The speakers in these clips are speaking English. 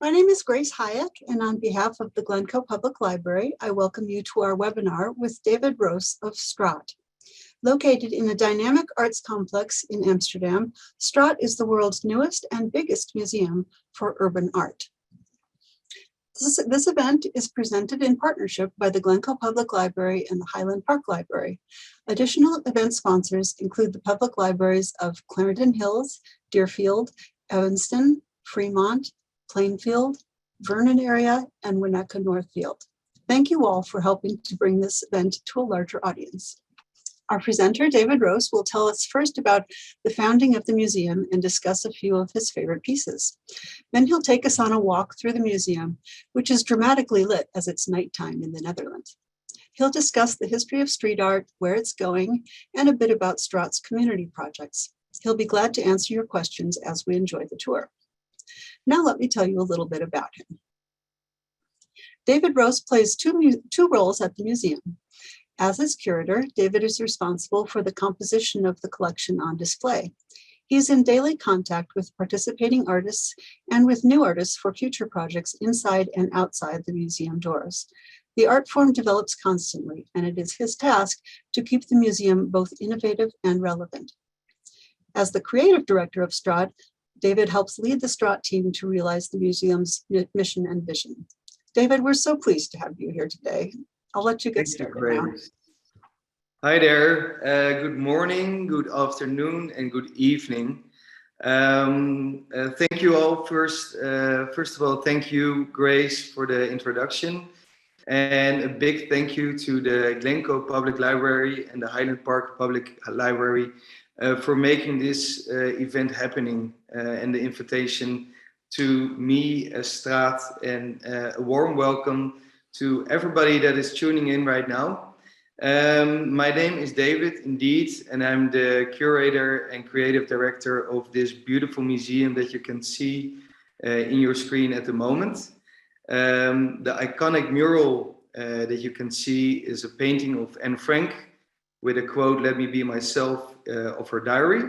My name is Grace Hayek, and on behalf of the Glencoe Public Library, I welcome you to our webinar with David Roos of STRAAT. Located in a dynamic arts complex in Amsterdam, STRAAT is the world's newest and biggest museum for urban art. This event is presented in partnership by the Glencoe Public Library and the Highland Park Library. Additional event sponsors include the public libraries of Clarendon Hills, Deerfield, Evanston, Fremont, Plainfield, Vernon area, and Winnetka Northfield. Thank you all for helping to bring this event to a larger audience. Our presenter, David Roos, will tell us first about the founding of the museum and discuss a few of his favorite pieces. Then he'll take us on a walk through the museum, which is dramatically lit as it's nighttime in the Netherlands. He'll discuss the history of street art, where it's going, and a bit about STRAAT's community projects. He'll be glad to answer your questions as we enjoy the tour. Now let me tell you a little bit about him. David Roos plays two roles at the museum. As its curator, David is responsible for the composition of the collection on display. He's in daily contact with participating artists and with new artists for future projects inside and outside the museum doors. The art form develops constantly, and it is his task to keep the museum both innovative and relevant. As the creative director of STRAAT, David helps lead the STRAAT team to realize the museum's mission and vision. David, we're so pleased to have you here today. I'll let you get started now. Hi there. Good morning, good afternoon, and good evening. Thank you all. First of all, thank you, Grace, for the introduction. And a big thank you to the Glencoe Public Library and the Highland Park Public Library for making this event happening and the invitation to me as STRAAT, and a warm welcome to everybody that is tuning in right now. My name is David, indeed, and I'm the curator and creative director of this beautiful museum that you can see in your screen at the moment. The iconic mural that you can see is a painting of Anne Frank with a quote, "Let me be myself," of her diary.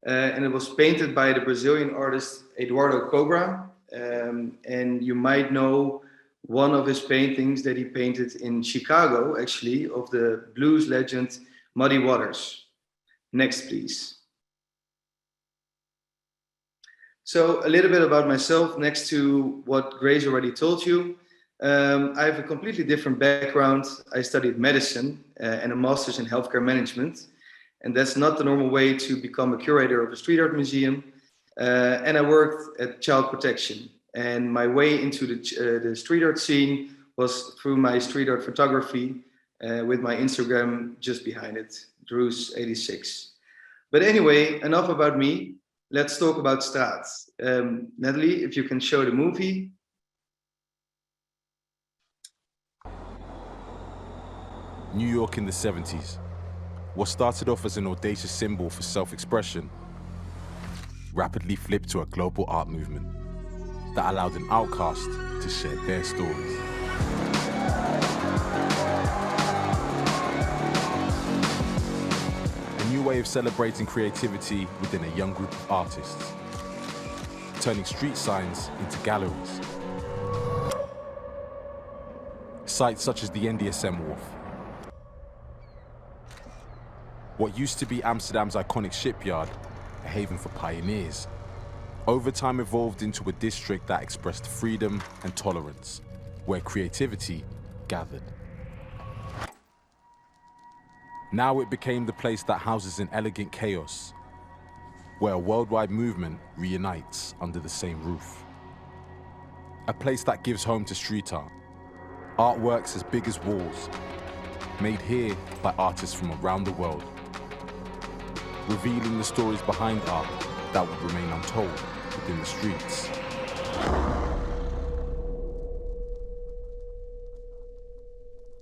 And it was painted by the Brazilian artist Eduardo Cobra. And you might know one of his paintings that he painted in Chicago, actually, of the blues legend Muddy Waters. Next, please. So a little bit about myself, next to what Grace already told you. I have a completely different background. I studied medicine and a master's in healthcare management. And that's not the normal way to become a curator of a street art museum. And I worked at child protection. And my way into the street art scene was through my street art photography with my Instagram just behind it, Roos86. But anyway, enough about me. Let's talk about STRAAT. Natalie, if you can show the movie. New York in the 70s. What started off as an audacious symbol for self-expression rapidly flipped to a global art movement that allowed an outcast to share their stories. A new way of celebrating creativity within a young group of artists, turning street signs into galleries. Sites such as the NDSM wharf, what used to be Amsterdam's iconic shipyard, a haven for pioneers, over time evolved into a district that expressed freedom and tolerance, where creativity gathered. Now it became the place that houses an elegant chaos, where a worldwide movement reunites under the same roof. A place that gives home to street art, artworks as big as walls, made here by artists from around the world, revealing the stories behind art that would remain untold within the streets.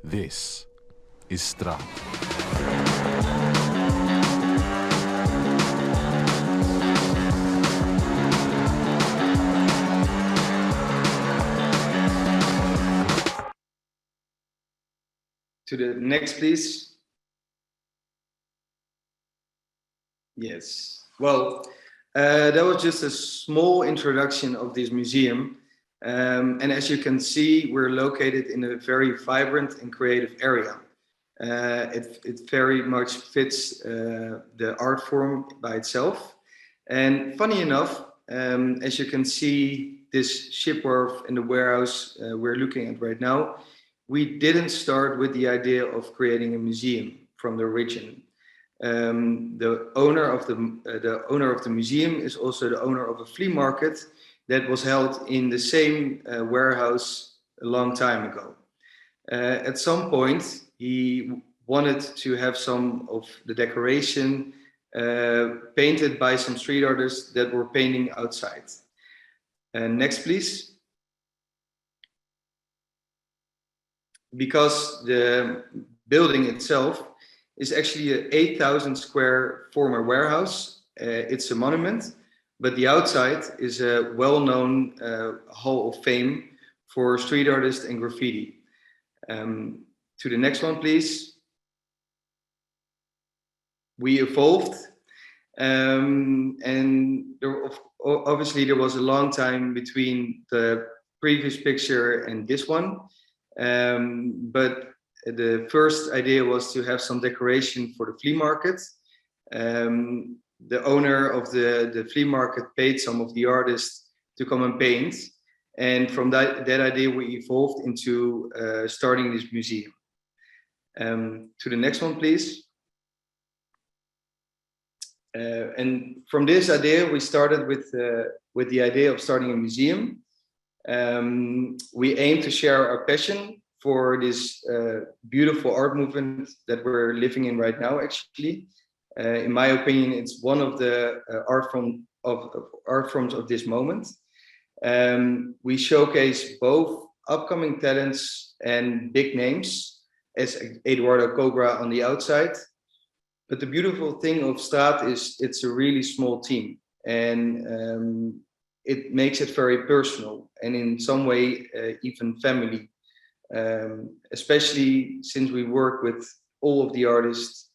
This is STRAAT. To the next, please. Yes. Well, that was just a small introduction of this museum. And as you can see, we're located in a very vibrant and creative area. It very much fits the art form by itself. And funny enough, as you can see, this ship wharf and the warehouse we're looking at right now, we didn't start with the idea of creating a museum from the origin. The owner of the museum is also the owner of a flea market that was held in the same warehouse a long time ago. At some point, he wanted to have some of the decoration painted by some street artists that were painting outside. Next, please. Because the building itself is actually an 8,000 square former warehouse. It's a monument, but the outside is a well-known hall of fame for street artists and graffiti. To the next one, please. We evolved, and obviously there was a long time between the previous picture and this one, but the first idea was to have some decoration for the flea market. The owner of the flea market paid some of the artists to come and paint, and from that idea we evolved into starting this museum. To the next one, please. And from this idea, we started with the idea of starting a museum. We aim to share our passion for this beautiful art movement that we're living in right now, actually. In my opinion, it's one of the art forms of this moment. We showcase both upcoming talents and big names, as Eduardo Cobra on the outside. But the beautiful thing of STRAAT is it's a really small team, and it makes it very personal and in some way even family, especially since we work with all of the artists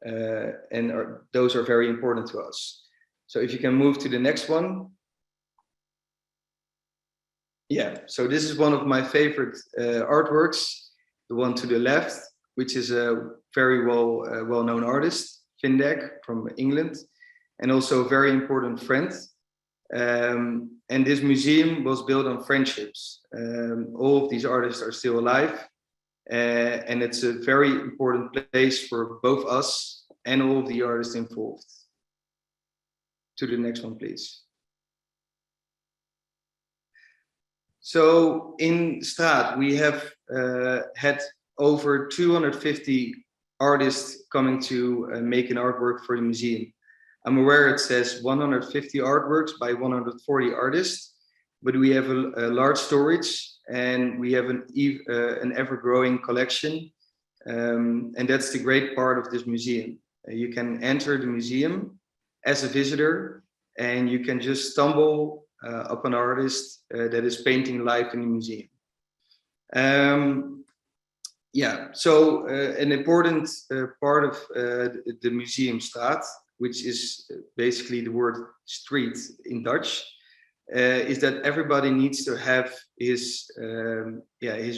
and those are very important to us. So if you can move to the next one. Yeah, so this is one of my favorite artworks, the one to the left, which is a very well-known artist, Findeck from England, and also a very important friend. And this museum was built on friendships. All of these artists are still alive, and it's a very important place for both us and all of the artists involved. To the next one, please. So in STRAAT, we have had over 250 artists coming to make an artwork for the museum. I'm aware it says 150 artworks by 140 artists, but we have a large storage and we have an ever-growing collection. And that's the great part of this museum. You can enter the museum as a visitor and you can just stumble upon an artist that is painting live in the museum. Yeah, so an important part of the museum STRAAT, which is basically the word street in Dutch, is that everybody needs to have his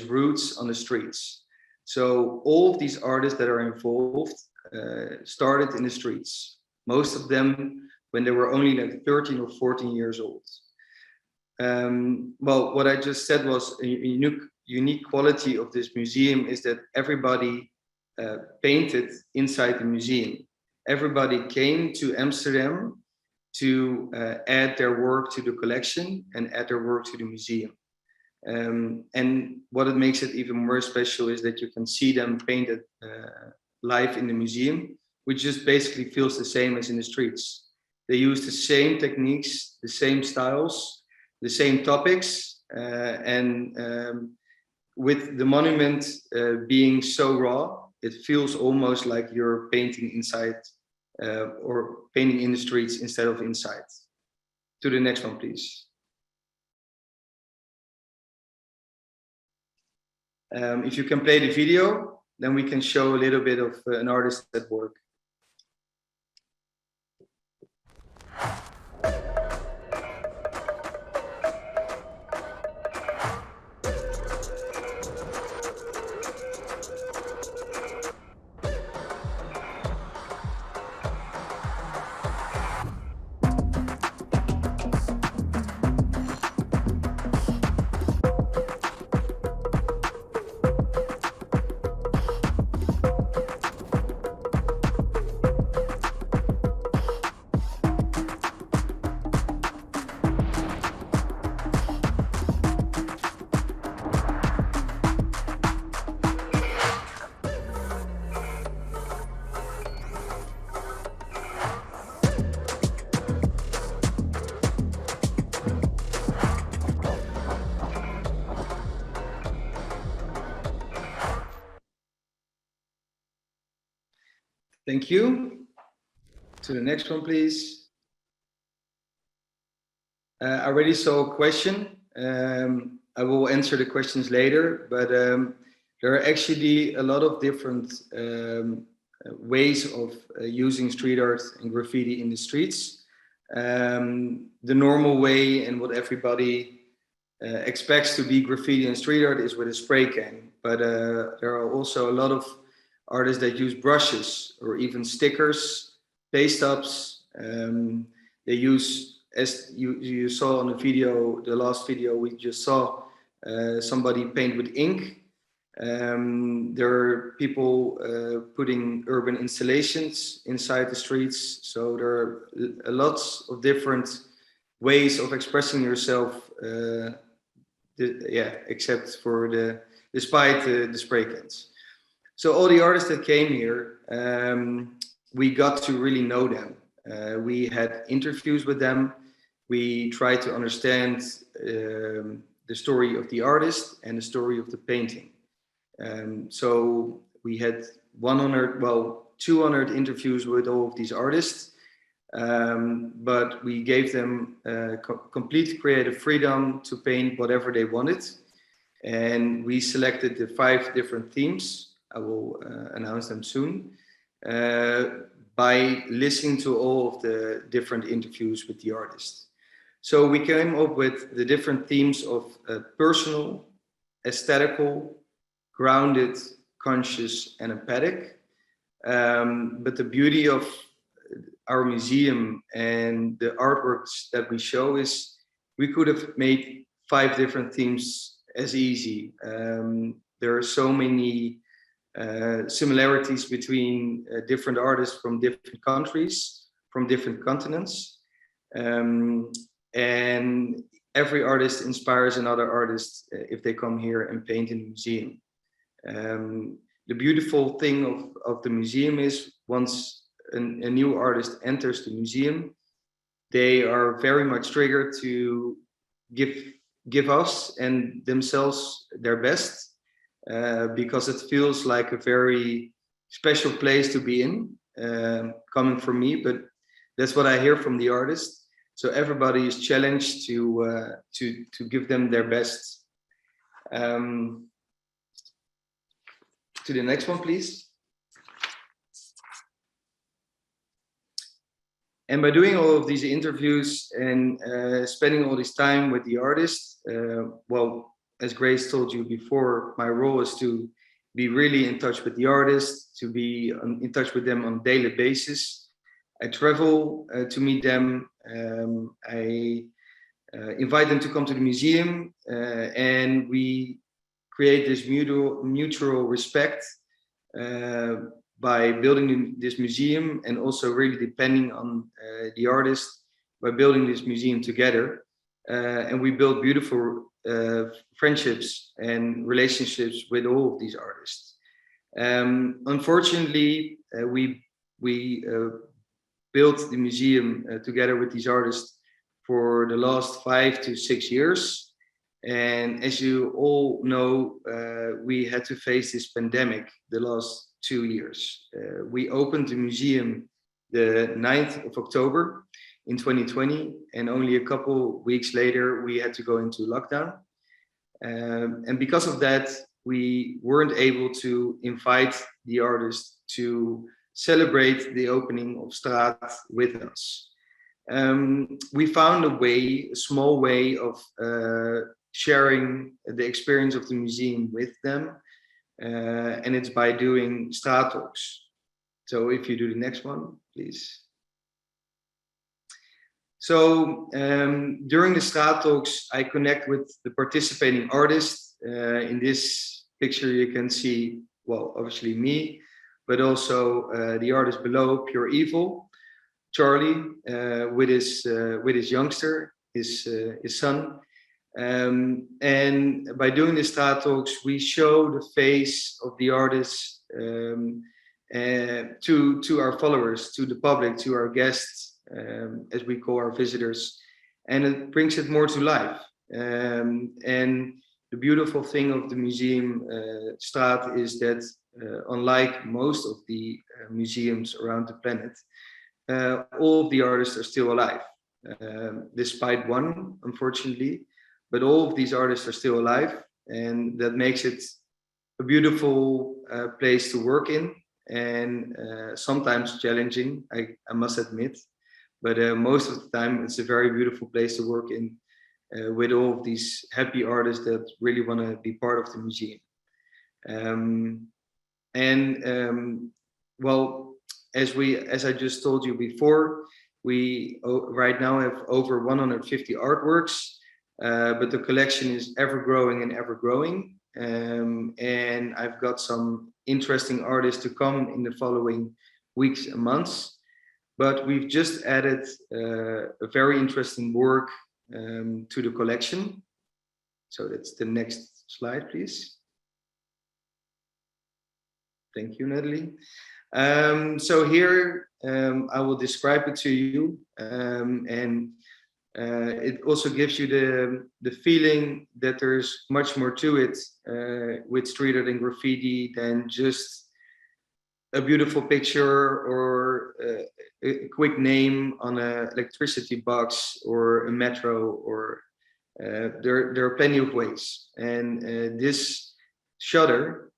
roots on the streets. So all of these artists that are involved started in the streets, most of them when they were only like 13 or 14 years old. Well, what I just said was a unique quality of this museum is that everybody painted inside the museum. Everybody came to Amsterdam to add their work to the collection and add their work to the museum. And what it makes it even more special is that you can see them painted live in the museum, which just basically feels the same as in the streets. They use the same techniques, the same styles, the same topics, and with the monument being so raw, it feels almost like you're painting inside or painting in the streets instead of inside. To the next one, please. If you can play the video, then we can show a little bit of an artist at work. Thank you. To the next one, please. I already saw a question. I will answer the questions later, but there are actually a lot of different ways of using street art and graffiti in the streets. The normal way and what everybody expects to be graffiti and street art is with a spray can, but there are also a lot of artists that use brushes or even stickers, paste ups. They use, as you saw on the video, the last video we just saw, somebody paint with ink. There are people putting urban installations inside the streets. So there are lots of different ways of expressing yourself, except for despite the spray cans. So all the artists that came here, we got to really know them. We had interviews with them. We tried to understand the story of the artist and the story of the painting. So we had 200 interviews with all of these artists, but we gave them complete creative freedom to paint whatever they wanted. And we selected the 5 different themes. I will announce them soon, by listening to all of the different interviews with the artists. So we came up with the different themes of personal, aesthetical, grounded, conscious, and empathic. But the beauty of our museum and the artworks that we show is we could have made 5 different themes as easy. There are so many similarities between different artists from different countries, from different continents. And every artist inspires another artist if they come here and paint in the museum. The beautiful thing of the museum is once a new artist enters the museum, they are very much triggered to give us and themselves their best, because it feels like a very special place to be in, coming from me, but that's what I hear from the artists. So everybody is challenged to give them their best. To the next one, please. And by doing all of these interviews and spending all this time with the artists, well, as Grace told you before, my role is to be really in touch with the artists, to be in touch with them on a daily basis. I travel to meet them. I invite them to come to the museum, and we create this mutual respect by building this museum, and also really depending on the artist by building this museum together. And we build beautiful friendships and relationships with all of these artists. Unfortunately, we built the museum together with these artists for the last 5 to 6 years. And as you all know, we had to face this pandemic the last 2 years. We opened the museum the 9th of October in 2020, and only a couple weeks later, we had to go into lockdown. And because of that, we weren't able to invite the artists to celebrate the opening of STRAAT with us. We found a small way of sharing the experience of the museum with them, and it's by doing STRAAT talks. So if you do the next one, please. So during the STRAAT talks, I connect with the participating artists. In this picture, you can see, well, obviously me, but also the artist below, Pure Evil, Charlie, with his youngster, his son. And by doing the STRAAT talks, we show the face of the artist to our followers, to the public, to our guests, as we call our visitors, and it brings it more to life. And the beautiful thing of the museum STRAAT is that unlike most of the museums around the planet, all of the artists are still alive, despite one, unfortunately, but all of these artists are still alive, and that makes it a beautiful place to work in, and sometimes challenging, I must admit, but most of the time it's a very beautiful place to work in, with all of these happy artists that really want to be part of the museum. Well, as I just told you before, we right now have over 150 artworks, but the collection is ever growing and ever growing. And I've got some interesting artists to come in the following weeks and months. But we've just added a very interesting work to the collection. So that's the next slide, please. Thank you, Natalie. So here I will describe it to you, and it also gives you the feeling that there's much more to it with street art and graffiti than just a beautiful picture or a quick name on an electricity box or a metro, or there are plenty of ways. And this shutter,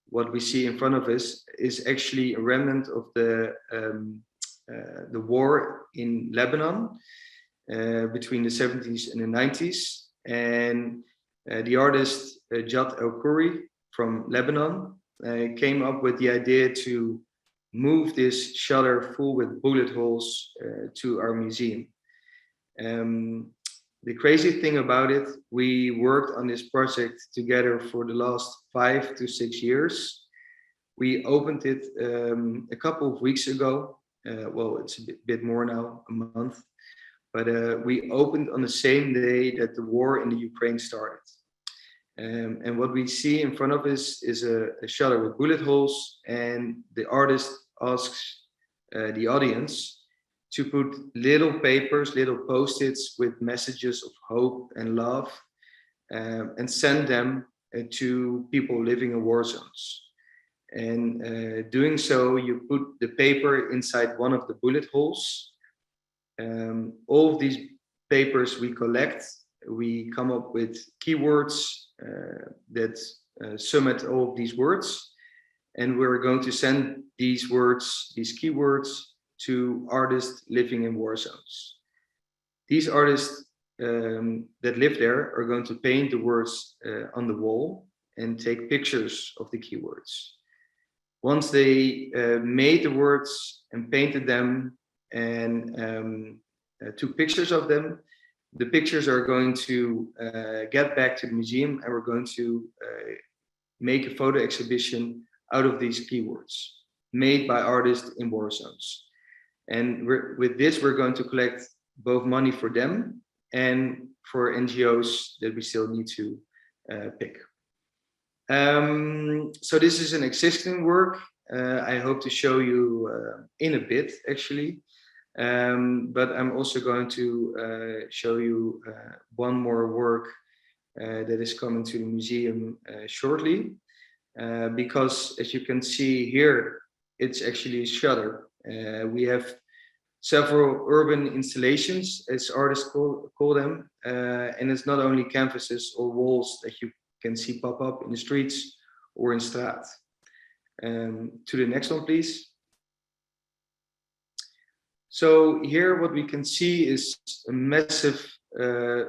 what we see in front of us, is actually a remnant of the war in Lebanon between the 70s and the 90s. And the artist Jad El-Khoury from Lebanon came up with the idea to move this shutter full with bullet holes to our museum. The crazy thing about it, we worked on this project together for the last 5 to 6 years. We opened it a couple of weeks ago. Well, it's a bit more now, a month. But we opened on the same day that the war in the Ukraine started. And what we see in front of us is a shutter with bullet holes, and the artist asks the audience to put little papers, little post-its with messages of hope and love, and send them to people living in war zones. And doing so, you put the paper inside one of the bullet holes. All of these papers we collect, we come up with keywords that sum at all of these words, and we're going to send these words, these keywords, to artists living in war zones. These artists that live there are going to paint the words on the wall and take pictures of the keywords. Once they made the words and painted them and took pictures of them, the pictures are going to get back to the museum, and we're going to make a photo exhibition out of these keywords made by artists in war zones. And with this, we're going to collect both money for them and for NGOs that we still need to pick. So this is an existing work. I hope to show you in a bit, actually. But I'm also going to show you one more work that is coming to the museum shortly. Because as you can see here, it's actually a shutter. We have several urban installations, as artists call them, and it's not only canvases or walls that you can see pop up in the streets or in STRAAT. To the next one, please. So here what we can see is a massive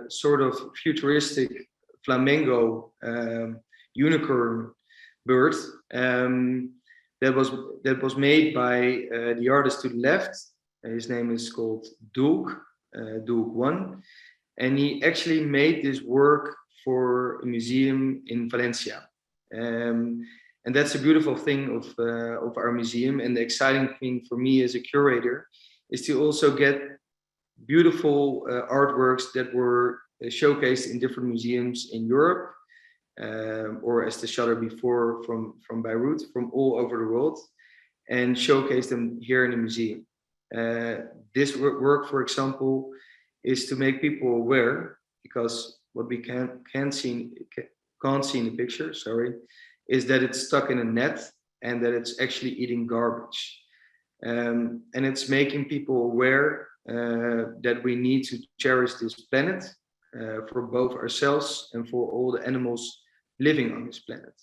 sort of futuristic flamingo unicorn bird that was made by the artist to the left. His name is called Doek 1, and he actually made this work for a museum in Valencia. And that's a beautiful thing of our museum, and the exciting thing for me as a curator is to also get beautiful artworks that were showcased in different museums in Europe, or as the shutter before from Beirut, from all over the world, and showcase them here in the museum. This work, for example, is to make people aware, because what we can't see in the picture, sorry, is that it's stuck in a net, and that it's actually eating garbage. And it's making people aware that we need to cherish this planet for both ourselves and for all the animals living on this planet.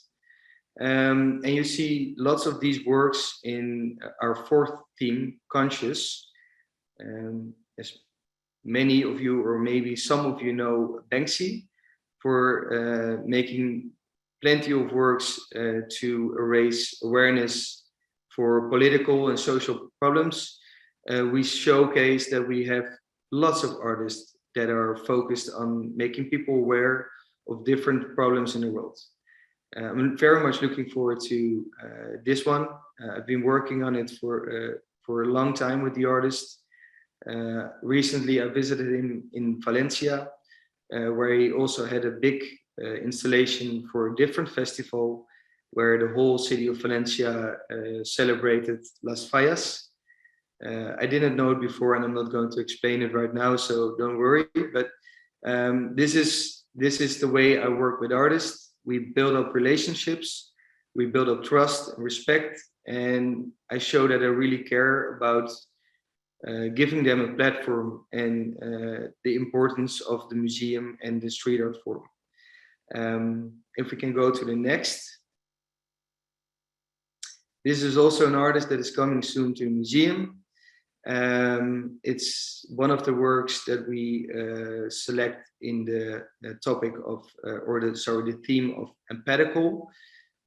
And you see lots of these works in our fourth theme, conscious. As many of you, or maybe some of you, know Banksy for making plenty of works to raise awareness for political and social problems. We showcase that we have lots of artists that are focused on making people aware of different problems in the world. I'm very much looking forward to this one. I've been working on it for a long time with the artist. Recently, I visited him in Valencia, where he also had a big installation for a different festival, where the whole city of Valencia celebrated Las Fallas. I didn't know it before, and I'm not going to explain it right now, so don't worry. But this is the way I work with artists. We build up relationships, we build up trust and respect, and I show that I really care about giving them a platform and the importance of the museum and the street art form. If we can go to the next. This is also an artist that is coming soon to the museum. It's one of the works that we select in the topic of, the theme of empathical.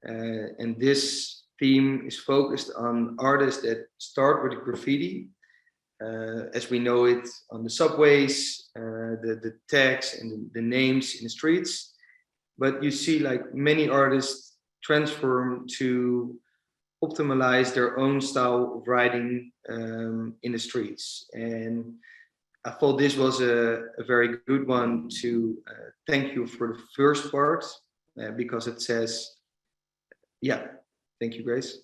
And this theme is focused on artists that start with graffiti, as we know it on the subways, the tags and the names in the streets. But you see, like, many artists transform to optimize their own style of writing in the streets. And I thought this was a very good one to thank you for the first part, because it says, yeah, thank you, Grace.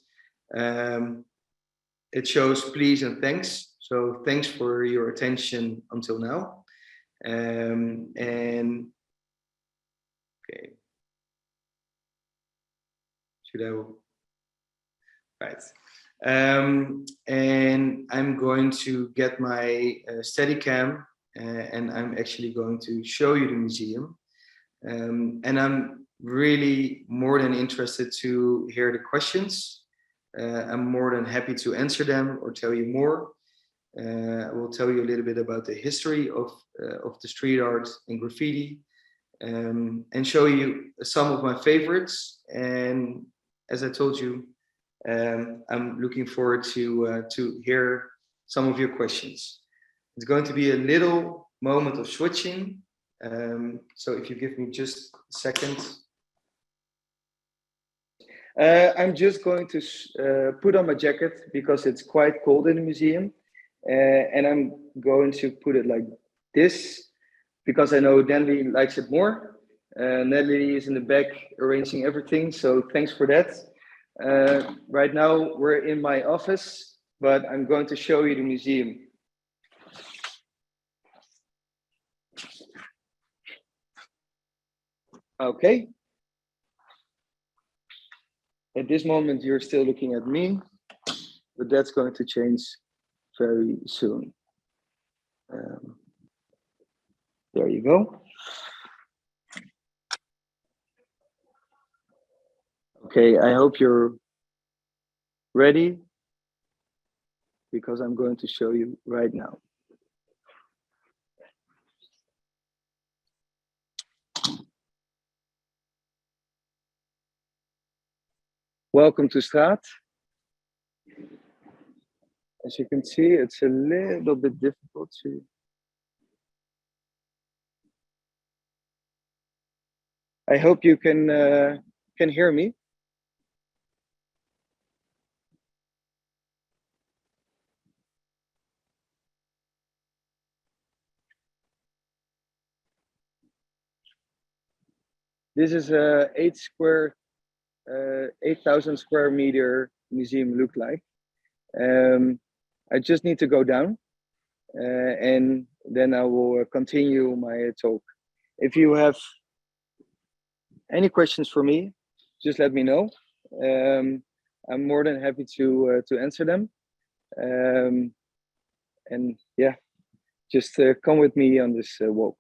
It shows please and thanks. So thanks for your attention until now. And okay, should I? Right. And I'm going to get my Steadicam, and I'm actually going to show you the museum. And I'm really more than interested to hear the questions. I'm more than happy to answer them or tell you more. I will tell you a little bit about the history of the street art and graffiti, and show you some of my favorites. And as I told you, I'm looking forward to hear some of your questions. It's going to be a little moment of switching. So if you give me just a second. I'm just going to put on my jacket because it's quite cold in the museum. And I'm going to put it like this because I know Nelly likes it more. Nelly is in the back arranging everything, so thanks for that. Right now we're in my office, but I'm going to show you the museum. Okay. At this moment you're still looking at me, but that's going to change very soon. There you go. Okay, I hope you're ready because I'm going to show you right now. Welcome to STRAAT. As you can see, it's a little bit difficult to. I hope you can hear me. This is a 8,000 square meter museum look like. I just need to go down and then I will continue my talk. If you have any questions for me, just let me know. I'm more than happy to answer them. And yeah, just come with me on this walk.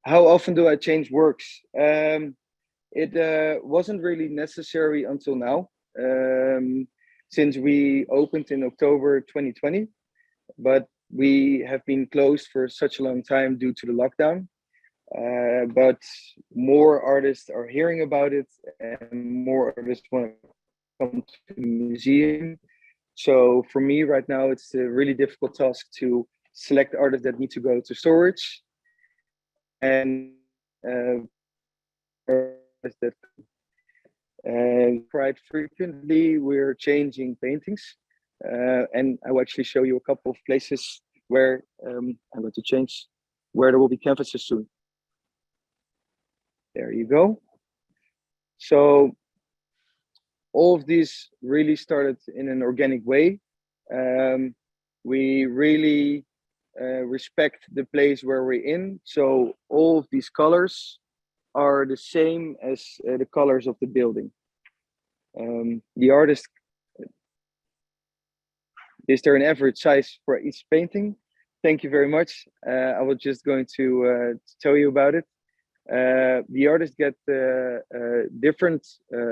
How often do I change works? It wasn't really necessary until now, since we opened in October 2020, but we have been closed for such a long time due to the lockdown. But more artists are hearing about it, and more artists want to come to the museum. So for me right now, it's a really difficult task to select artists that need to go to storage, and that quite frequently we're changing paintings, and I will actually show you a couple of places where I'm going to change, where there will be canvases soon. There you go. So all of these really started in an organic way. We really respect the place where we're in. So all of these colors are the same as the colors of the building. The artist, is there an average size for each painting? Thank you very much. I was just going to tell you about it. The artists get different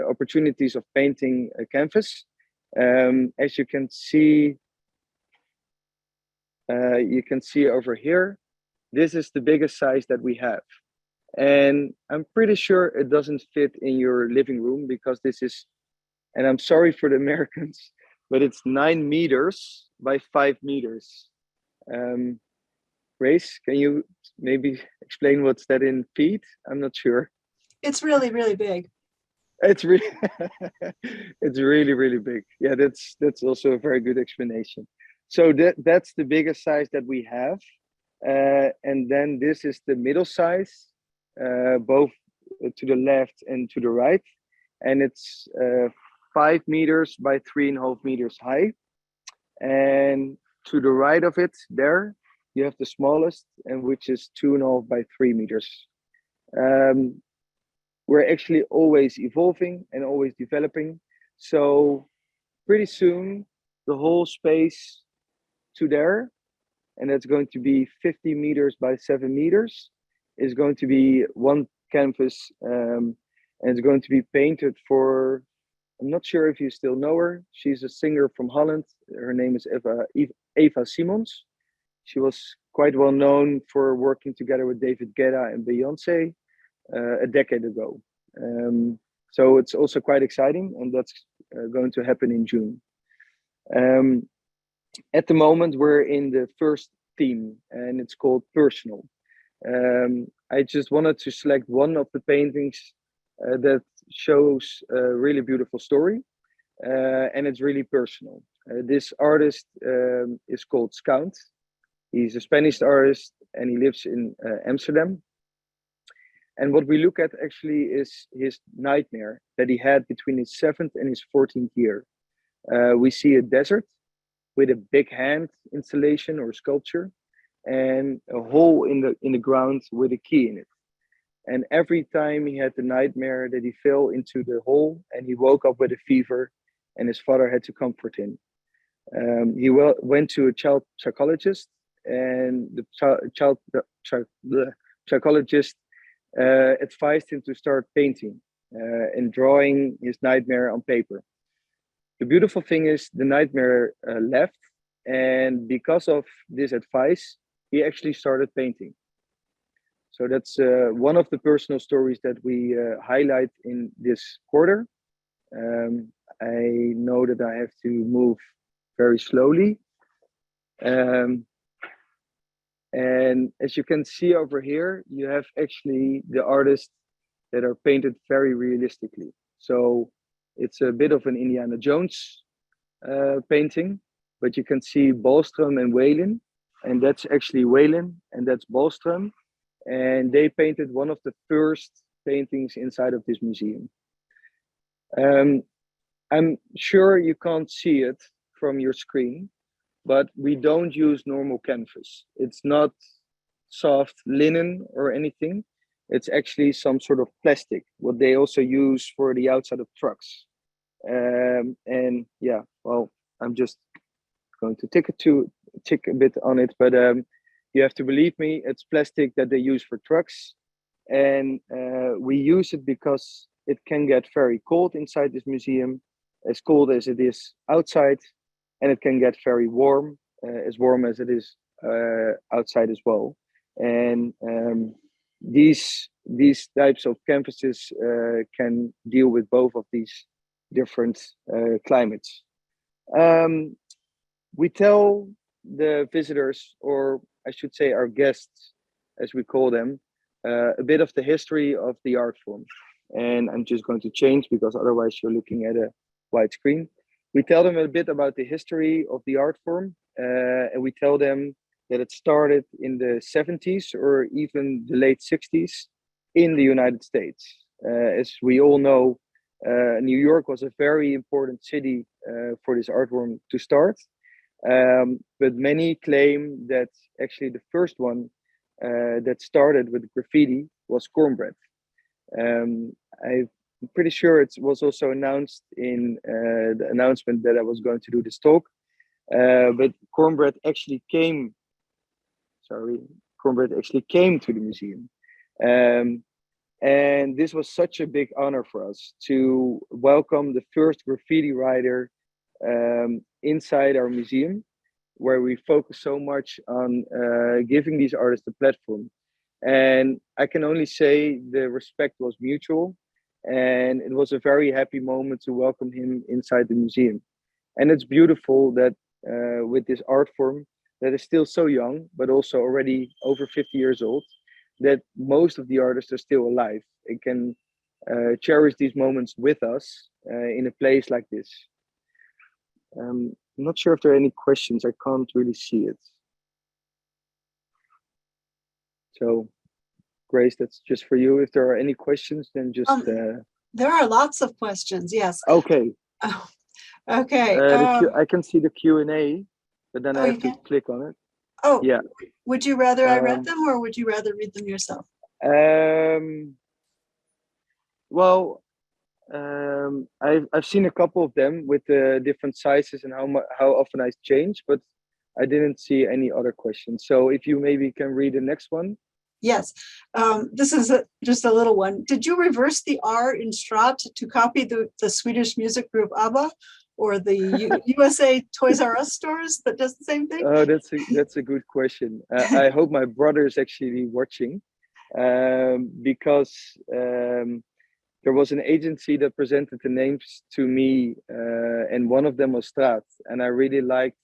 opportunities of painting a canvas. As you can see over here, this is the biggest size that we have. And I'm pretty sure it doesn't fit in your living room, because this is, and I'm sorry for the Americans, but it's 9 meters by 5 meters. Grace, can you maybe explain what's that in feet? I'm not sure. It's really, really big. It's really, it's really, really big. Yeah, that's also a very good explanation. So that's the biggest size that we have. And then this is the middle size, both to the left and to the right. And it's 5 meters by 3.5 meters high. And to the right of it, there, you have the smallest, and which is 2.5 by 3 meters. We're actually always evolving and always developing. So pretty soon, the whole space to there, and that's going to be 50 meters by 7 meters, is going to be one canvas, and it's going to be painted for, I'm not sure if you still know her. She's a singer from Holland. Her name is Eva Simons. She was quite well known for working together with David Guetta and Beyonce a decade ago. So it's also quite exciting, and that's going to happen in June. At the moment, we're in the first theme, and it's called personal. I just wanted to select one of the paintings that shows a really beautiful story, and it's really personal. This artist is called Scout. He's a Spanish artist, and he lives in Amsterdam. And what we look at actually is his nightmare that he had between his 7th and his 14th year. We see a desert with a big hand installation or sculpture, and a hole in the ground with a key in it. And every time he had the nightmare that he fell into the hole and he woke up with a fever, and his father had to comfort him. He went to a child psychologist, and the psychologist advised him to start painting and drawing his nightmare on paper. The beautiful thing is the nightmare left, and because of this advice, he actually started painting. So that's one of the personal stories that we highlight in this quarter. I know that I have to move very slowly. And as you can see over here, you have actually the artists that are painted very realistically. So it's a bit of an Indiana Jones painting, but you can see Ballström and Whalen, and that's actually Whalen, and that's Ballström. And they painted one of the first paintings inside of this museum. I'm sure you can't see it from your screen, but we don't use normal canvas. It's not soft linen or anything. It's actually some sort of plastic, what they also use for the outside of trucks. And yeah, well, I'm just going to tick a bit on it, but you have to believe me, it's plastic that they use for trucks, and we use it because it can get very cold inside this museum, as cold as it is outside, and it can get very warm, as warm as it is outside as well. And these types of canvases can deal with both of these different climates. We tell the visitors, or I should say our guests, as we call them, a bit of the history of the art form. And I'm just going to change because otherwise you're looking at a white screen. We tell them a bit about the history of the art form, and we tell them that it started in the 70s or even the late 60s in the United States. As we all know, New York was a very important city for this art form to start. But many claim that actually the first one that started with graffiti was cornbread. I'm pretty sure it was also announced in the announcement that I was going to do this talk. But cornbread actually came to the museum. And this was such a big honor for us to welcome the first graffiti writer inside our museum, where we focus so much on giving these artists a platform. And I can only say the respect was mutual, and it was a very happy moment to welcome him inside the museum. And it's beautiful that with this art form that is still so young, but also already over 50 years old, that most of the artists are still alive and can cherish these moments with us in a place like this. I'm not sure if there are any questions. I can't really see it. So, Grace, that's just for you. If there are any questions, then just... There are lots of questions, yes. Okay. Oh, okay. I can see the Q&A, but then I have to click on it. Oh, yeah. Would you rather I read them, or would you rather read them yourself? Well, I've seen a couple of them with the different sizes and how often I change, but I didn't see any other questions. So if you maybe can read the next one. Yes, this is just a little one. Did you reverse the R in STRAAT to copy the Swedish music group ABBA, or the USA Toys R Us stores that does the same thing? Oh, that's a good question. I hope my brother is actually watching, because there was an agency that presented the names to me, and one of them was STRAAT, and I really liked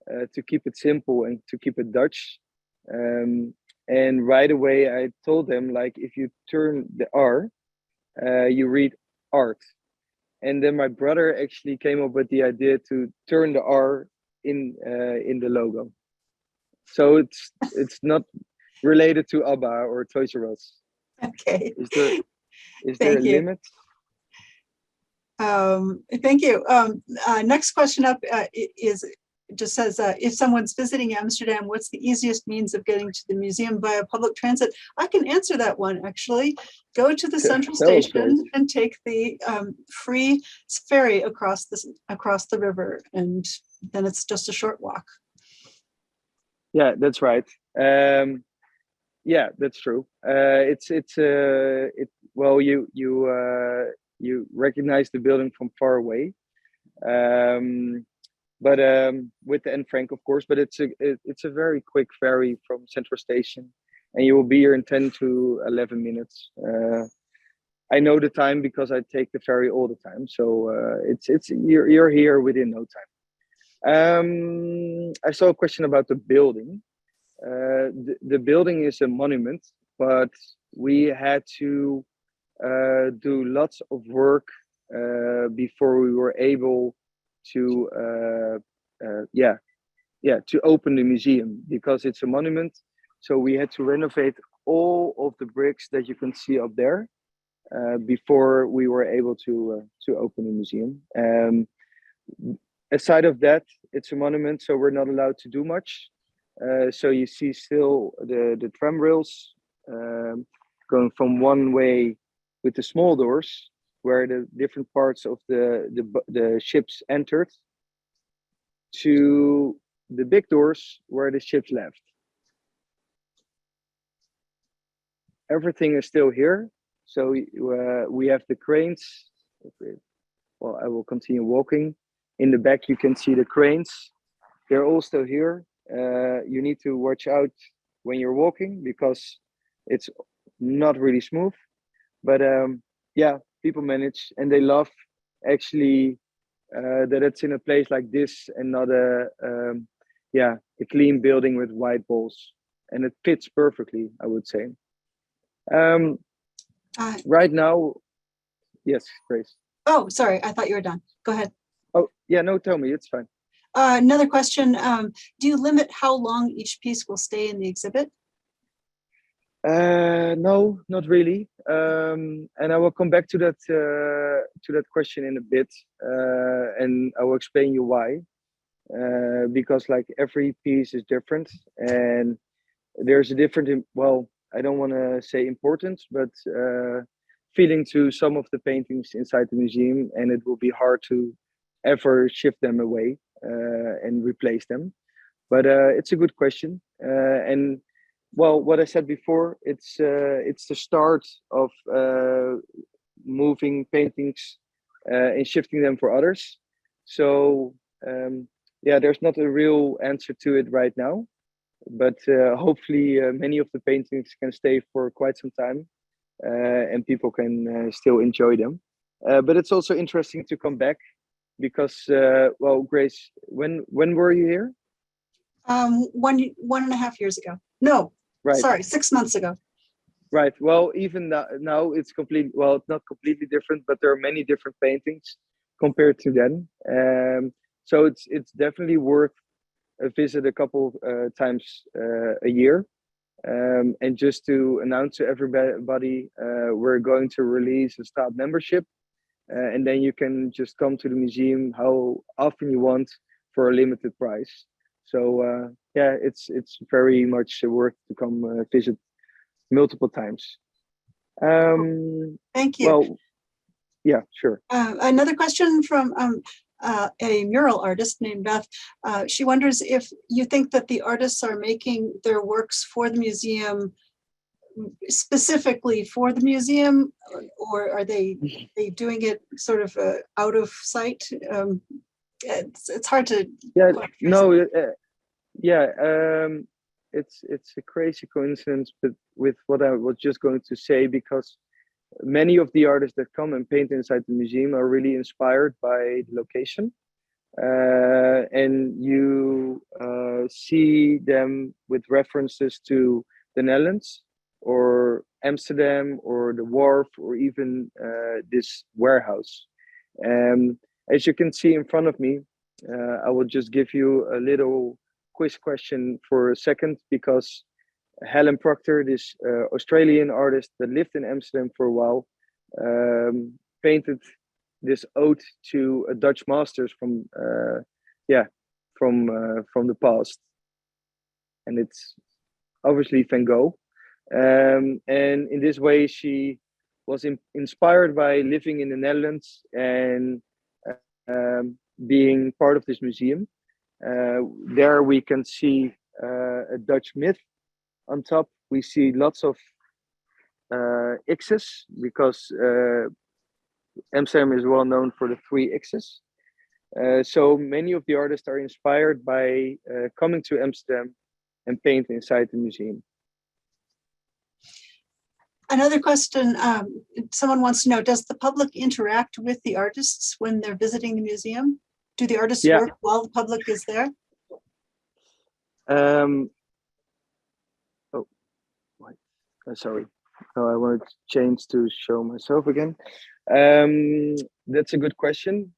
to keep it simple and to keep it Dutch. And right away I told them, like, if you turn the R, you read art. And then my brother actually came up with the idea to turn the R in the logo. So it's not related to ABBA or Toys R Us. Okay. Is there a limit? Thank you. Next question up just says, if someone's visiting Amsterdam, what's the easiest means of getting to the museum via public transit? I can answer that one, actually. Go to the central station and take the free ferry across the river, and then it's just a short walk. Yeah, that's right. Yeah, that's true. Well, you recognize the building from far away. But with the Anne Frank, of course, but it's a very quick ferry from Central Station, and you will be here in 10 to 11 minutes. I know the time because I take the ferry all the time, so you're here within no time. I saw a question about the building. The building is a monument, but we had to do lots of work before we were able to open the museum, because it's a monument. So we had to renovate all of the bricks that you can see up there before we were able to open the museum. Aside of that, it's a monument, so we're not allowed to do much. So you see still the tram rails going from one way with the small doors where the different parts of the ships entered, to the big doors where the ships left. Everything is still here. So we have the cranes. Well, I will continue walking. In the back, you can see the cranes. They're all still here. You need to watch out when you're walking because it's not really smooth. But yeah, people manage, and they love actually that it's in a place like this and not a clean building with white walls, and it fits perfectly, I would say. Right now, yes, Grace. Oh, sorry, I thought you were done. Go ahead. Oh, yeah, no, tell me, it's fine. Another question, do you limit how long each piece will stay in the exhibit? No, not really. And I will come back to that question in a bit, and I will explain you why. Because like every piece is different, and there's a different, well, I don't want to say importance, but feeling to some of the paintings inside the museum, and it will be hard to ever shift them away and replace them. But it's a good question, and well, what I said before, it's the start of moving paintings and shifting them for others. So yeah, there's not a real answer to it right now, but hopefully many of the paintings can stay for quite some time, and people can still enjoy them. But it's also interesting to come back because, well, Grace, when were you here? 1.5 years ago. No, right. Sorry, 6 months ago. Right. Well, even now it's completely, well, it's not completely different, but there are many different paintings compared to then. So it's definitely worth a visit a couple times a year. And just to announce to everybody, we're going to release a STRAAT membership, and then you can just come to the museum how often you want for a limited price. So yeah, it's very much worth to come visit multiple times. Thank you. Well, yeah, sure. Another question from a mural artist named Beth. She wonders if you think that the artists are making their works for the museum, specifically for the museum, or are they doing it sort of out of sight? It's hard to. Yeah, no, yeah. It's a crazy coincidence, but with what I was just going to say, because many of the artists that come and paint inside the museum are really inspired by the location, and you see them with references to the Netherlands or Amsterdam or the wharf or even this warehouse. As you can see in front of me, I will just give you a little quiz question for a second, because Helen Proctor, this Australian artist that lived in Amsterdam for a while, painted this ode to a Dutch masters from the past, and it's obviously Van Gogh. And in this way, she was inspired by living in the Netherlands and being part of this museum. There we can see a Dutch myth. On top, we see lots of X's, because Amsterdam is well known for the 3 X's. So many of the artists are inspired by coming to Amsterdam and paint inside the museum. Another question, someone wants to know, does the public interact with the artists when they're visiting the museum? Do the artists work while the public is there? Sorry. No, I wanted to change to show myself again. That's a good question.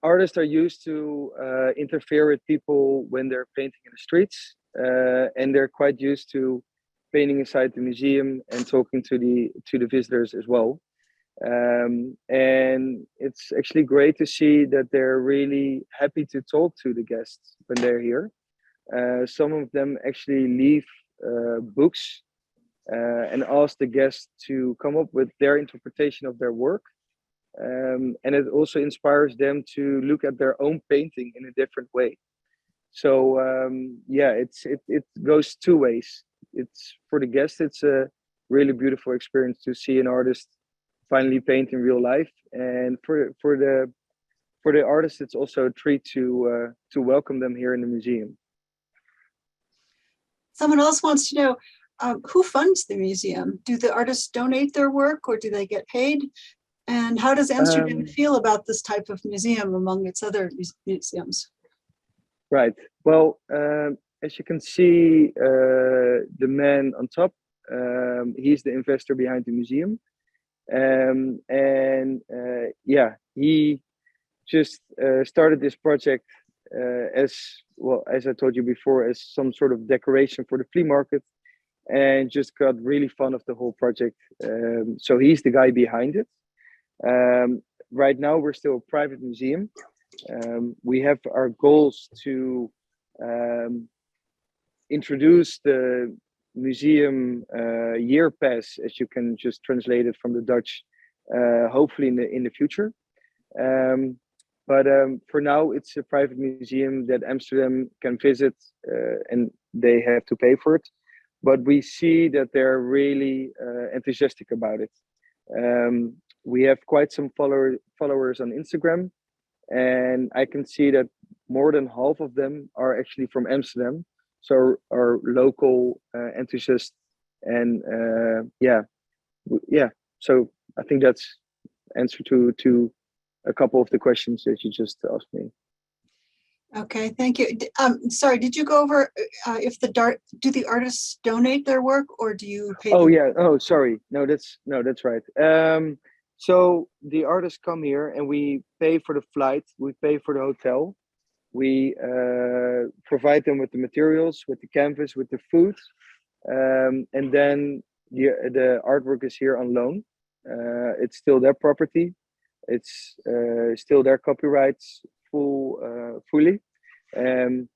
Artists are used to interfere with people when they're painting in the streets, and they're quite used to painting inside the museum and talking to the visitors as well. And it's actually great to see that they're really happy to talk to the guests when they're here. Some of them actually leave books and ask the guests to come up with their interpretation of their work. And it also inspires them to look at their own painting in a different way. So yeah, it goes two ways. It's for the guest, it's a really beautiful experience to see an artist finally paint in real life, and for the artist, it's also a treat to welcome them here in the museum. Someone else wants to know, who funds the museum? Do the artists donate their work, or do they get paid? And how does Amsterdam feel about this type of museum among its other museums? Right. Well, as you can see, the man on top, he's the investor behind the museum. Yeah, he just started this project as well, as I told you before, as some sort of decoration for the flea market, and just got really fond of the whole project. So he's the guy behind it. Right now, we're still a private museum. We have our goals to introduce the museum year pass, as you can just translate it from the Dutch, hopefully in the future. But for now, it's a private museum that Amsterdam can visit, and they have to pay for it. But we see that they're really enthusiastic about it. We have quite some followers on Instagram, and I can see that more than half of them are actually from Amsterdam, so are local enthusiasts. And yeah. So I think that's answer to a couple of the questions that you just asked me. Okay, thank you. Sorry, did you go over if do the artists donate their work, or do you pay them? Oh yeah. Oh, sorry. No, that's right. So the artists come here, and we pay for the flight, we pay for the hotel, we provide them with the materials, with the canvas, with the food, and then the artwork is here on loan. It's still their property. It's still their copyrights fully, and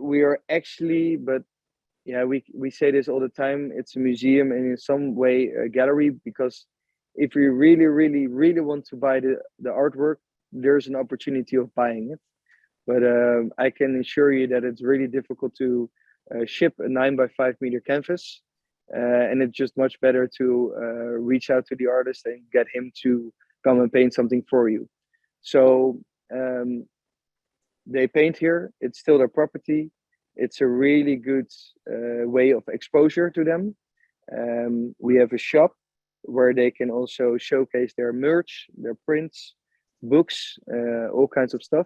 we are actually, but yeah, we say this all the time. It's a museum and in some way a gallery, because if you really want to buy the artwork, there's an opportunity of buying it. But I can assure you that it's really difficult to ship a 9x5 meter canvas, and it's just much better to reach out to the artist and get him to come and paint something for you. So they paint here. It's still their property. It's a really good way of exposure to them. We have a shop where they can also showcase their merch, their prints, books, all kinds of stuff.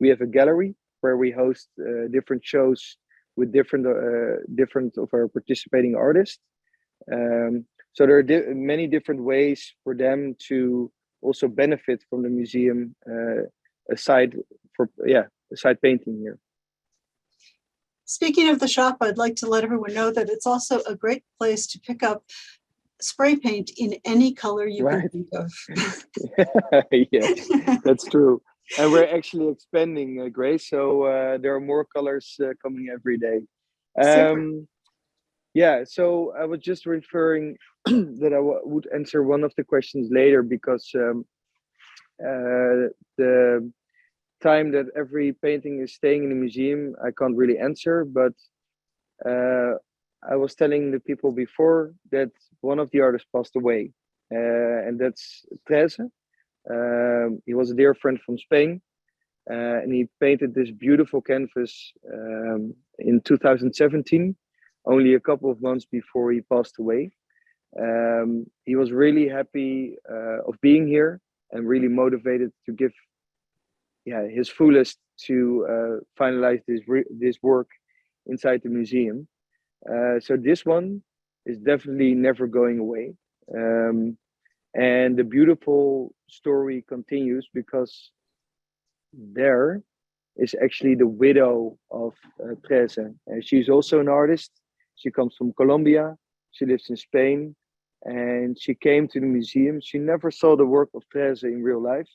We have a gallery where we host different shows with different of our participating artists. So there are many different ways for them to also benefit from the museum, aside painting here. Speaking of the shop, I'd like to let everyone know that it's also a great place to pick up spray paint in any color you can think of. Yes, that's true. And we're actually expanding, Grace, so there are more colors coming every day. Yeah, so I was just referring that I would answer one of the questions later, because the time that every painting is staying in the museum, I can't really answer, but I was telling the people before that one of the artists passed away, and that's Therese. He was a dear friend from Spain, and he painted this beautiful canvas in 2017, only a couple of months before he passed away. He was really happy of being here and really motivated to give his fullest to finalize this work inside the museum. So this one is definitely never going away. And the beautiful story continues, because there is actually the widow of Therese. She's also an artist. She comes from Colombia. She lives in Spain. And she came to the museum. She never saw the work of Therese in real life.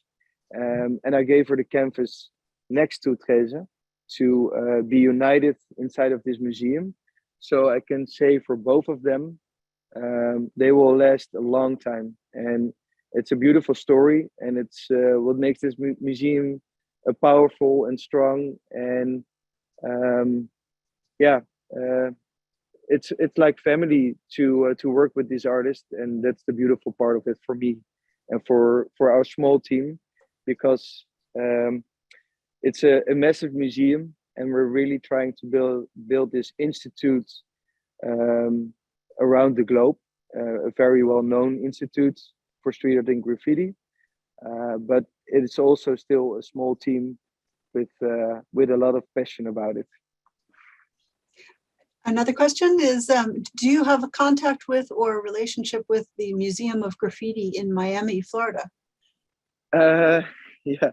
And I gave her the canvas next to Therese to be united inside of this museum. So I can say for both of them, they will last a long time. And it's a beautiful story, and it's what makes this museum powerful and strong. And yeah, it's like family to work with this artist, and that's the beautiful part of it for me and for our small team, because it's a massive museum, and we're really trying to build this institute around the globe, a very well-known institute for street art and graffiti, but it's also still a small team with a lot of passion about it. Another question is, do you have a contact with or a relationship with the Museum of Graffiti in Miami, Florida? Yeah,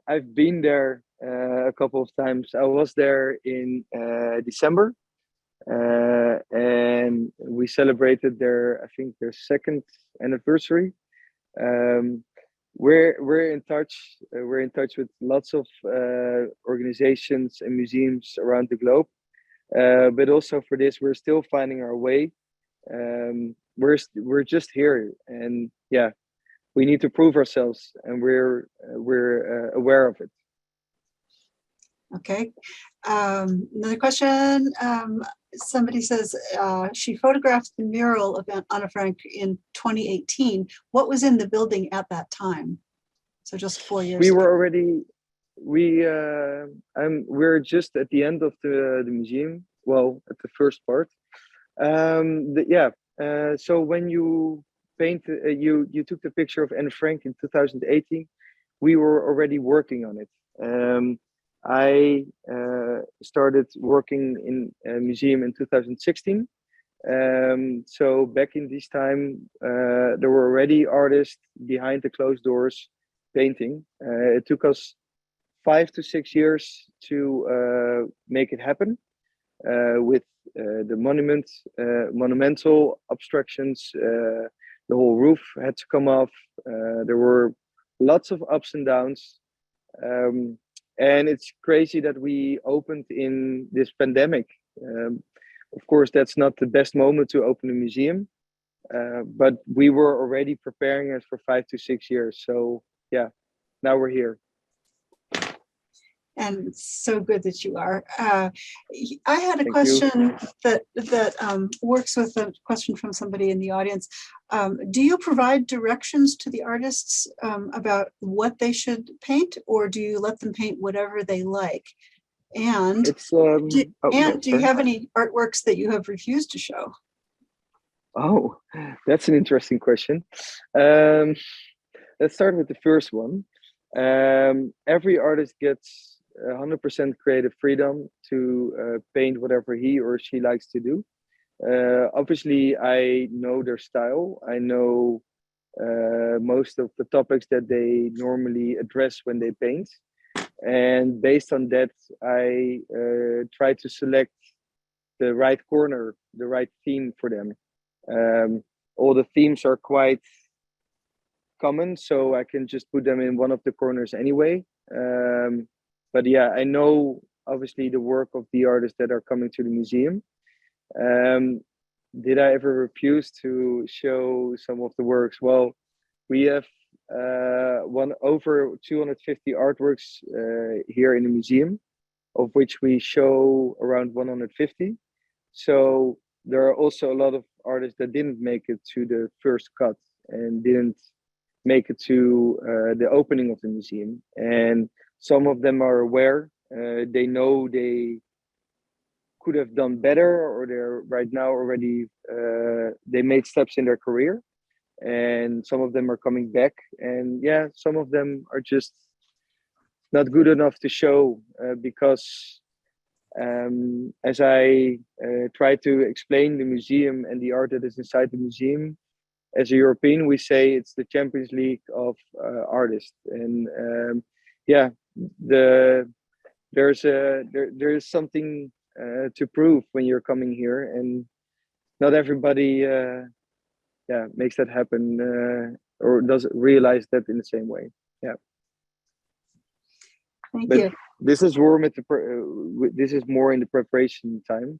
I've been there a couple of times. I was there in December, and we celebrated their, I think, their second anniversary. We're in touch. We're in touch with lots of organizations and museums around the globe. But also for this, we're still finding our way. We're just here, and yeah, we need to prove ourselves, and we're aware of it. Okay. Another question. Somebody says she photographed the mural of Anne Frank in 2018. What was in the building at that time? So just 4 years We ago. were already we're just at the end of the museum. Well, at the first part. So when you paint, you took the picture of Anne Frank in 2018. We were already working on it. I started working in a museum in 2016. So back in this time, there were already artists behind the closed doors painting. It took us 5 to 6 years to make it happen with the monumental obstructions. The whole roof had to come off. There were lots of ups and downs. And it's crazy that we opened in this pandemic. Of course, that's not the best moment to open a museum, but we were already preparing it for 5 to 6 years. So yeah, now we're here. And it's so good that you are. I had a Thank question that works with a question from somebody in the audience. Do you provide directions to the artists about what they should paint, or do you let them paint whatever they like? And do you have any artworks that you have refused to show? Oh, that's an interesting question. Let's start with the first one. Every artist gets 100% creative freedom to paint whatever he or she likes to do. Obviously, I know their style. I know most of the topics that they normally address when they paint. And based on that, I try to select the right corner, the right theme for them. All the themes are quite common, so I can just put them in one of the corners anyway. But yeah, I know obviously the work of the artists that are coming to the museum. Did I ever refuse to show some of the works? Well, we have over 250 artworks here in the museum, of which we show around 150. So there are also a lot of artists that didn't make it to the first cut and didn't make it to the opening of the museum. And some of them are aware. They know they could have done better, or they're right now already, they made steps in their career. And some of them are coming back. And yeah, some of them are just not good enough to show because as I try to explain the museum and the art that is inside the museum, as a European, we say it's the Champions League of artists. And yeah, there is something to prove when you're coming here, and not everybody makes that happen or doesn't realize that in the same way. Yeah. Thank you. This is more in the preparation time.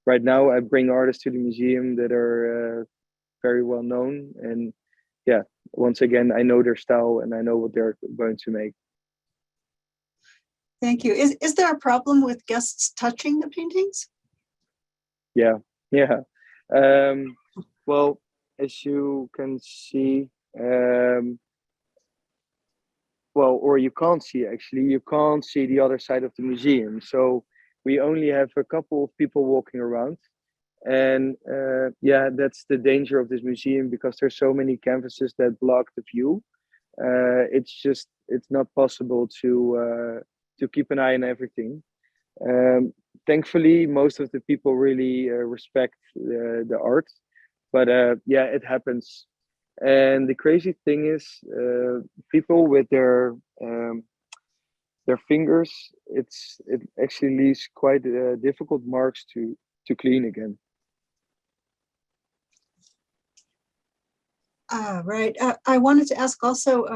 right now I bring artists to the museum that are very well known, and yeah, once again, I know their style and I know what they're going to make. Thank you. Is there a problem with guests touching the paintings? Yeah. Well, as you can see, well, or you can't see actually, you can't see the other side of the museum. So we only have a couple of people walking around. And yeah, that's the danger of this museum, because there's so many canvases that block the view. It's not possible to keep an eye on everything. Thankfully, most of the people really respect the art, but yeah, it happens. And the crazy thing is, people with their fingers, it actually leaves quite difficult marks to clean again. Right. I wanted to ask also,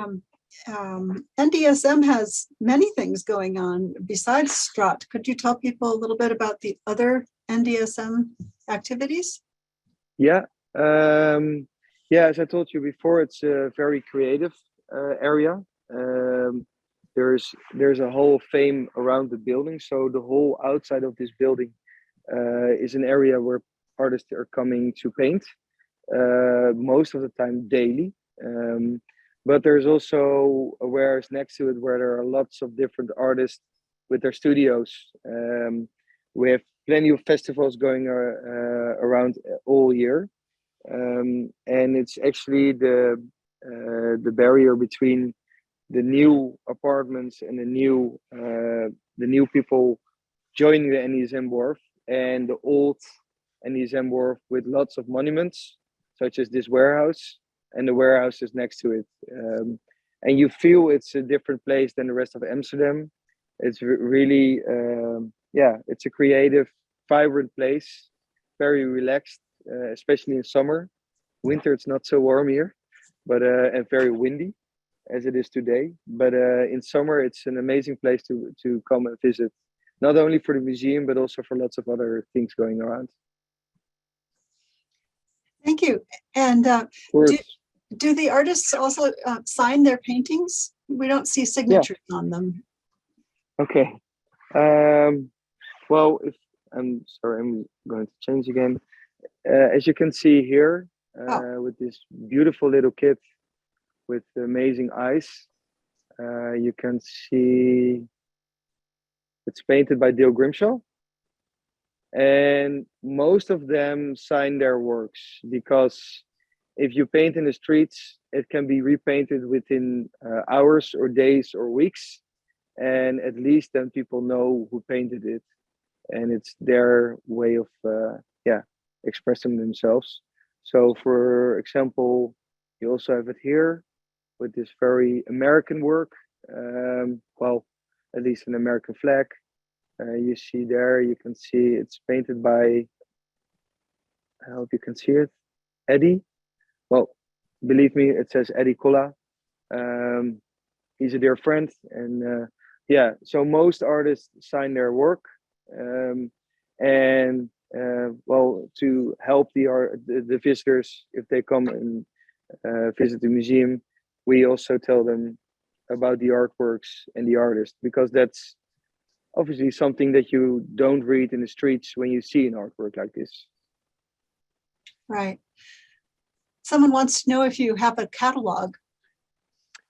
NDSM has many things going on besides STRAAT. Could you tell people a little bit about the other NDSM activities? Yeah. Yeah, as I told you before, it's a very creative area. There's a whole fame around the building. So the whole outside of this building is an area where artists are coming to paint. Most of the time daily. But there's also a warehouse next to it where there are lots of different artists with their studios. We have plenty of festivals going around all year. And it's actually the barrier between the new apartments and the new people joining the NDSM wharf and the old NDSM wharf with lots of monuments, such as this warehouse, and the warehouse is next to it. And you feel it's a different place than the rest of Amsterdam. It's really, yeah, it's a creative, vibrant place, very relaxed, especially in summer. Winter, it's not so warm here, but and very windy as it is today. But in summer, it's an amazing place to come and visit, not only for the museum, but also for lots of other things going around. Thank you. And do the artists also sign their paintings? We don't see signatures on them. Okay. Well, if I'm sorry, I'm going to change again. As you can see here, with this beautiful little kid with amazing eyes, you can see it's painted by Dale Grimshaw. And most of them sign their works, because if you paint in the streets, it can be repainted within hours or days or weeks. And at least then people know who painted it. And it's their way of expressing themselves. So for example, you also have it here with this very American work. Well, at least an American flag. You see there, you can see it's painted by, I hope you can see it, Eddie. Well, believe me, it says Eddie Kolla. He's a dear friend. And yeah, so most artists sign their work. And well, to help the visitors, if they come and visit the museum, we also tell them about the artworks and the artist, because that's obviously something that you don't read in the streets when you see an artwork like this. Right. Someone wants to know if you have a catalog.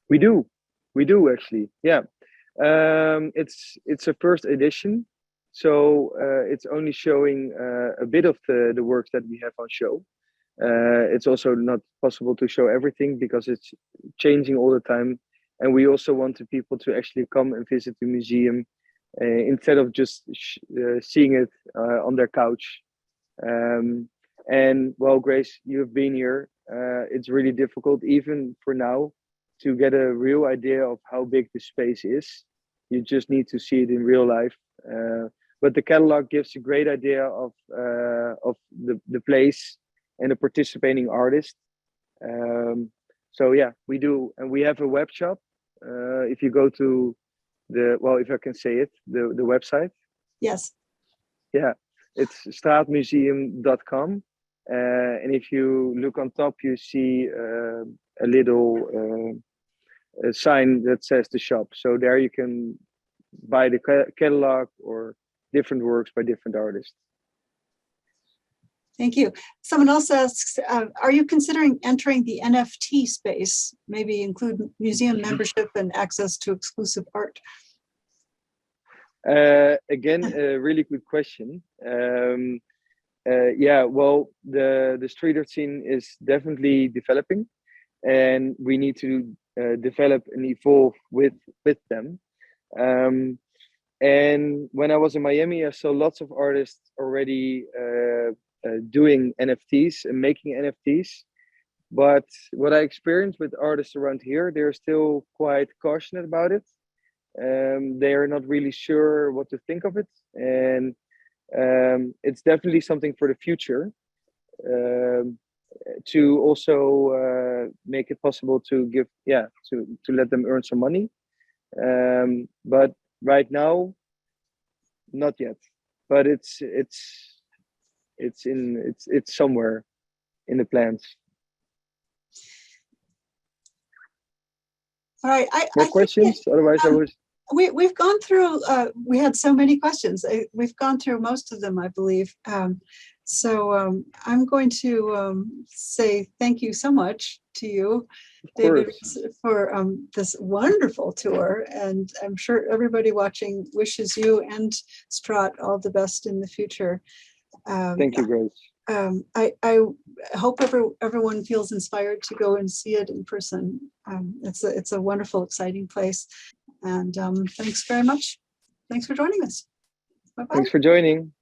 We do actually. Yeah. It's a first edition, so it's only showing a bit of the works that we have on show. It's also not possible to show everything because it's changing all the time, and we also want the people to actually come and visit the museum instead of just seeing it on their couch. And well, Grace, you've been here. It's really difficult, even for now, to get a real idea of how big the space is. You just need to see it in real life. But the catalog gives a great idea of the place and the participating artist. So yeah, we do, and we have a web shop. If you go to if I can say it, the website. Yes. Yeah. It's straatmuseum.com. And if you look on top, you see a little a sign that says the shop. So there you can buy the catalog or different works by different artists. Thank you. Someone else asks, are you considering entering the NFT space? Maybe include museum membership and access to exclusive art? Again, a really good question. Yeah, well, the street art scene is definitely developing, and we need to develop and evolve with them. And when I was in Miami, I saw lots of artists already doing NFTs and making NFTs. But what I experienced with artists around here, they're still quite cautious about it. They are not really sure what to think of it. And it's definitely something for the future to also make it possible to give, to let them earn some money. But right now, not yet. But it's somewhere in the plans. All right. More questions? Otherwise, I was. We've gone through. We had so many questions. We've gone through most of them, I believe. So I'm going to say thank you so much to you, David, for this wonderful tour. And I'm sure everybody watching wishes you and STRAAT all the best in the future. Thank you, Grace. I hope everyone feels inspired to go and see it in person. It's a wonderful, exciting place. And thanks very much. Thanks for joining us. Bye-bye. Thanks for joining.